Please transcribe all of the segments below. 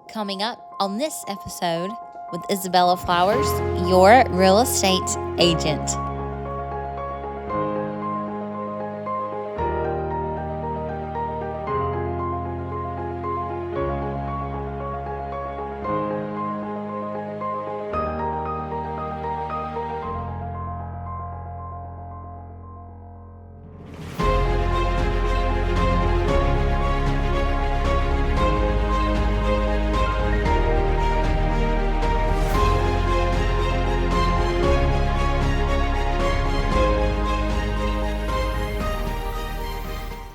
Coming up on this episode with Isabella Flowers, your real estate agent.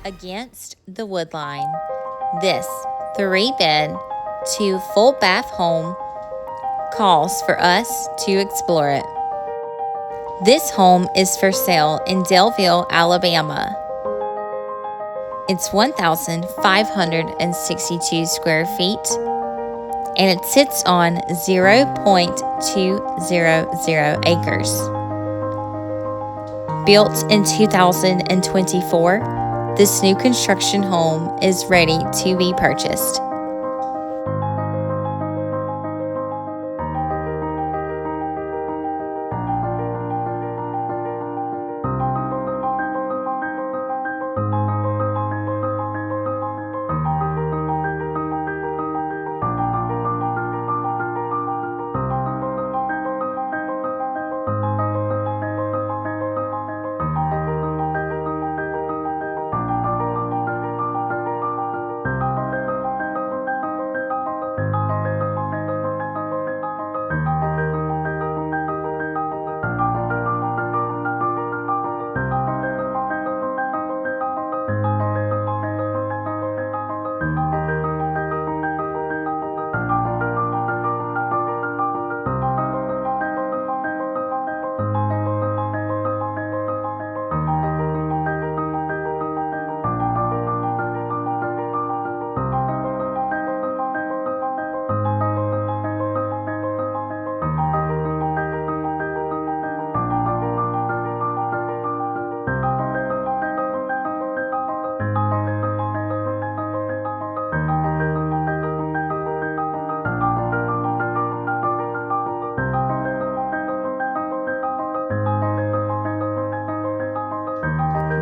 Against the Woodline, this 3-bed, 2 full bath home calls for us to explore it. This home is for sale in Daleville, Alabama. It's 1,562 square feet, and it sits on 0.200 acres. Built in 2024, this new construction home is ready to be purchased.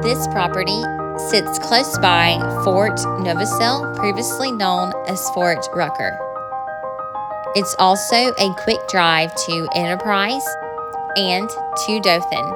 This property sits close by Fort Novosel, previously known as Fort Rucker. It's also a quick drive to Enterprise and to Dothan.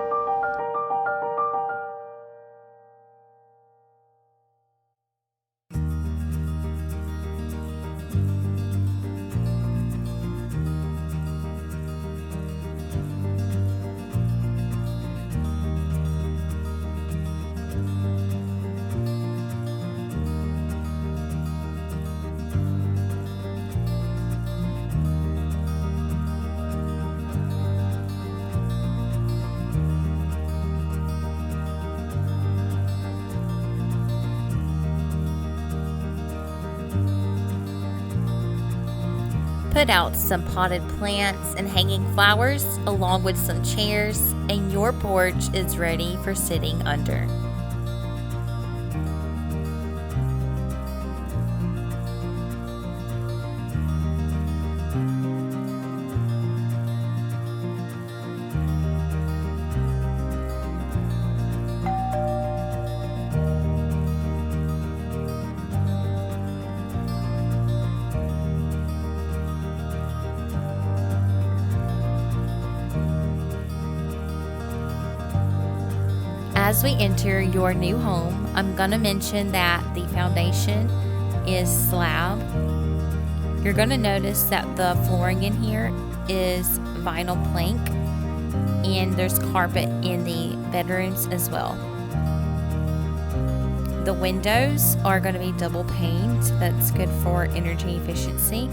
Put out some potted plants and hanging flowers along with some chairs, and your porch is ready for sitting under. As we enter your new home, I'm going to mention that the foundation is slab. You're going to notice that the flooring in here is vinyl plank, and there's carpet in the bedrooms as well. The windows are going to be double paned. That's good for energy efficiency.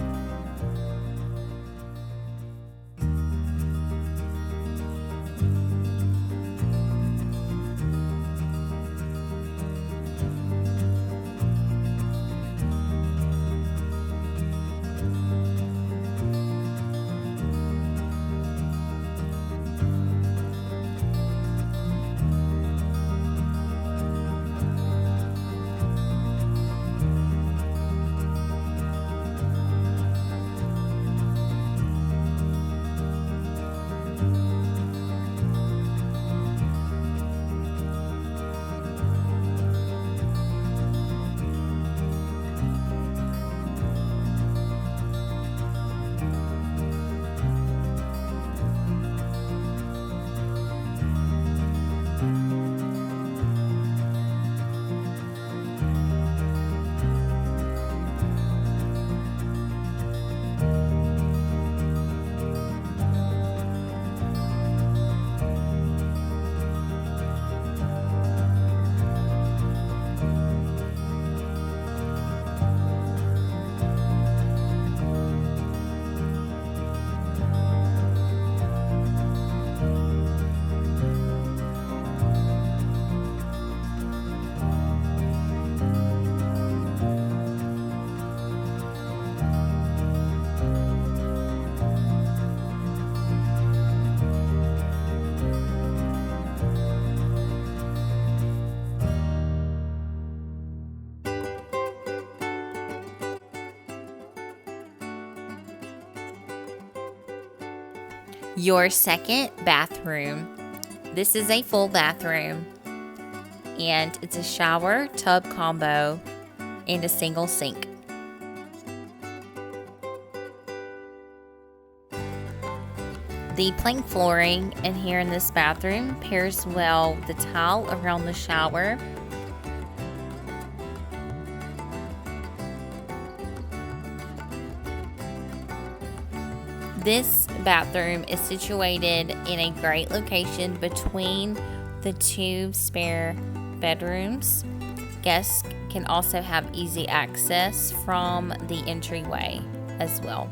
Your second bathroom. This is a full bathroom, and it's a shower tub combo and a single sink. The plank flooring in here in this bathroom pairs well with the tile around the shower. This bathroom is situated in a great location between the two spare bedrooms. Guests can also have easy access from the entryway as well.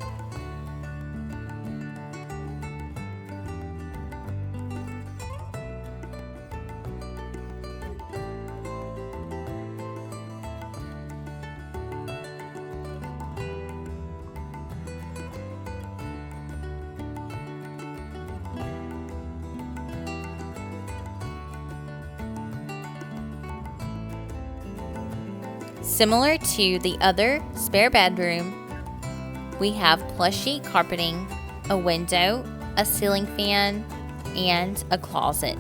Similar to the other spare bedroom, we have plushy carpeting, a window, a ceiling fan, and a closet.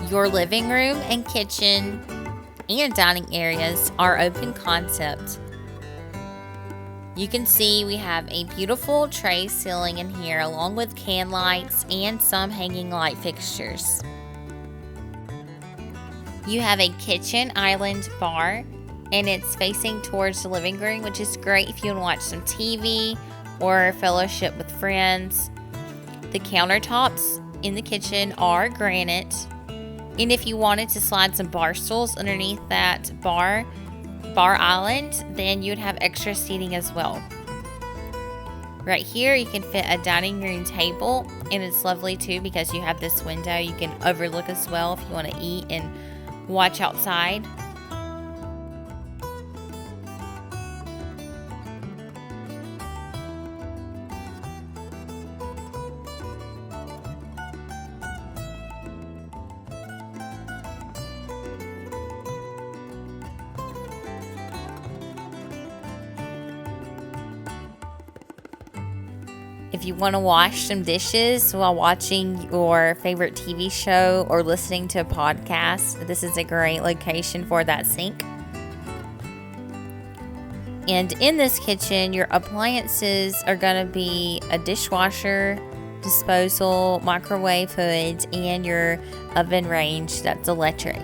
Your living room and kitchen and dining areas are open concept. You can see we have a beautiful tray ceiling in here along with can lights and some hanging light fixtures. You have a kitchen island bar and it's facing towards the living room, which is great if you want to watch some TV or fellowship with friends. The countertops in the kitchen are granite. And if you wanted to slide some bar stools underneath that bar island, then you would have extra seating as well. Right here, you can fit a dining room table, and it's lovely too because you have this window you can overlook as well if you want to eat and watch outside. If you want to wash some dishes while watching your favorite TV show or listening to a podcast, this is a great location for that sink. And in this kitchen, your appliances are going to be a dishwasher, disposal, microwave hood, and your oven range that's electric.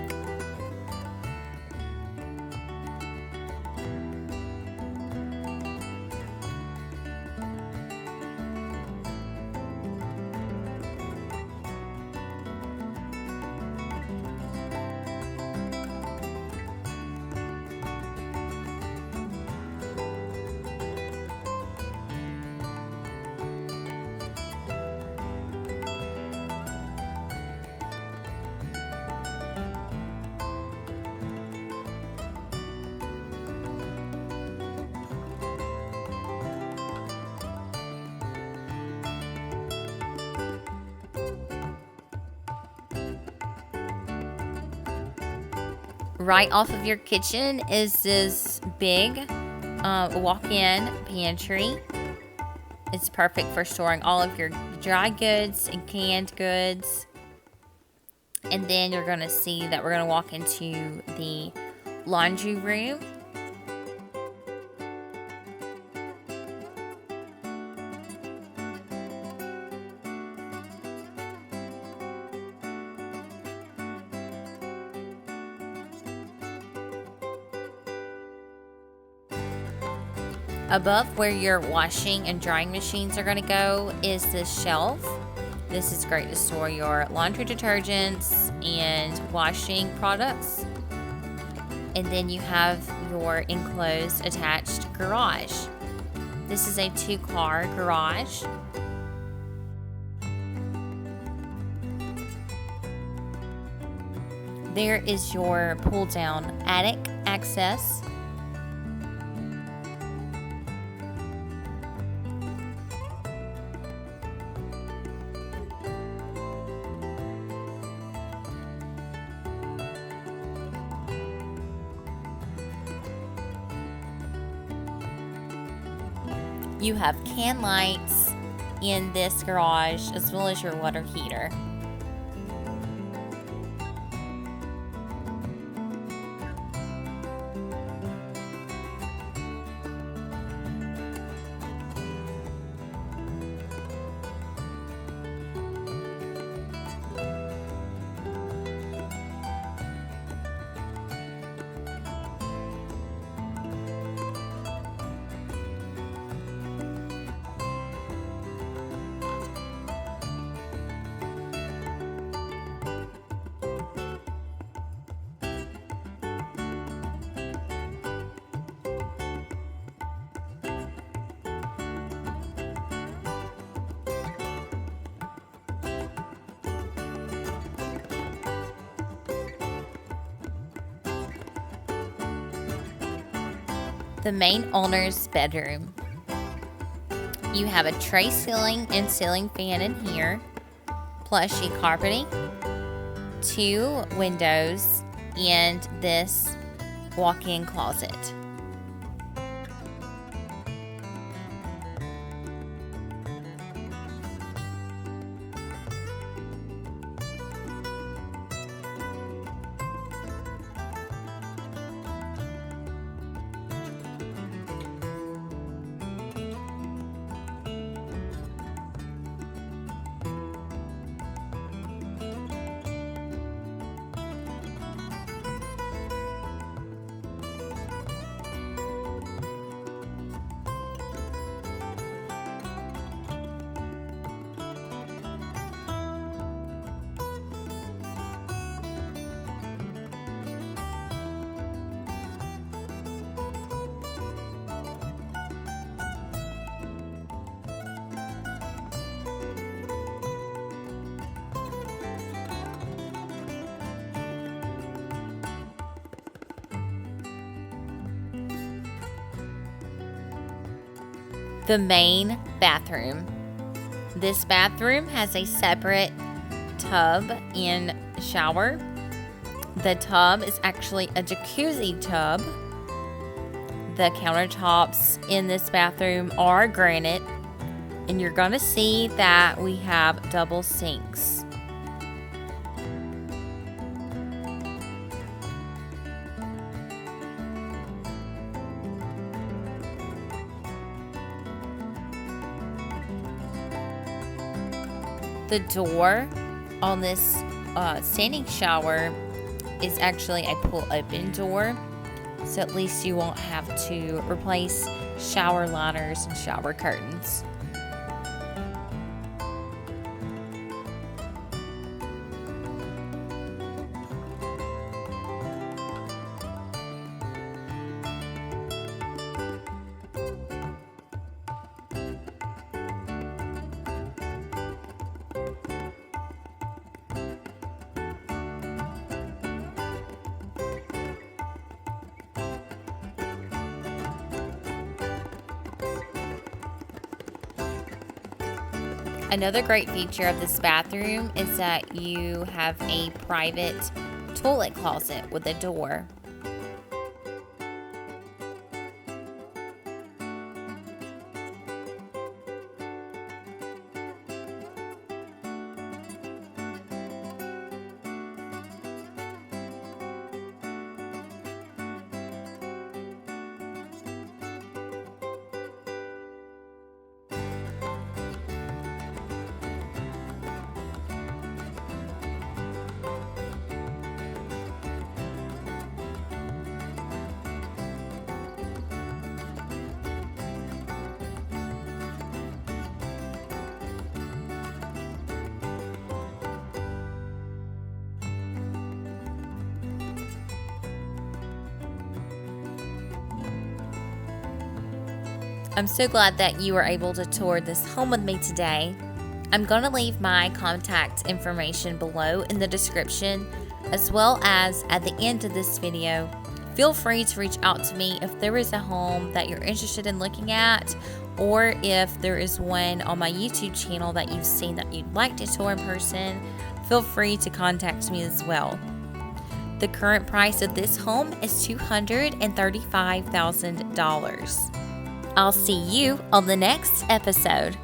Right off of your kitchen is this big walk-in pantry. It's perfect for storing all of your dry goods and canned goods. And then you're going to see that we're going to walk into the laundry room. Above where your washing and drying machines are going to go is this shelf. This is great to store your laundry detergents and washing products. And then you have your enclosed attached garage. This is a 2-car garage. There is your pull-down attic access. You have can lights in this garage as well as your water heater. The main owner's bedroom. You have a tray ceiling and ceiling fan in here, plushy carpeting, 2 windows, and this walk-in closet. The main bathroom. This bathroom has a separate tub and shower. The tub is actually a jacuzzi tub. The countertops in this bathroom are granite, and you're going to see that we have double sinks. The door on this standing shower is actually a pull-open door, so at least you won't have to replace shower liners and shower curtains. Another great feature of this bathroom is that you have a private toilet closet with a door. I'm so glad that you were able to tour this home with me today. I'm going to leave my contact information below in the description, as well as at the end of this video. Feel free to reach out to me if there is a home that you're interested in looking at, or if there is one on my YouTube channel that you've seen that you'd like to tour in person. Feel free to contact me as well. The current price of this home is $235,000. I'll see you on the next episode.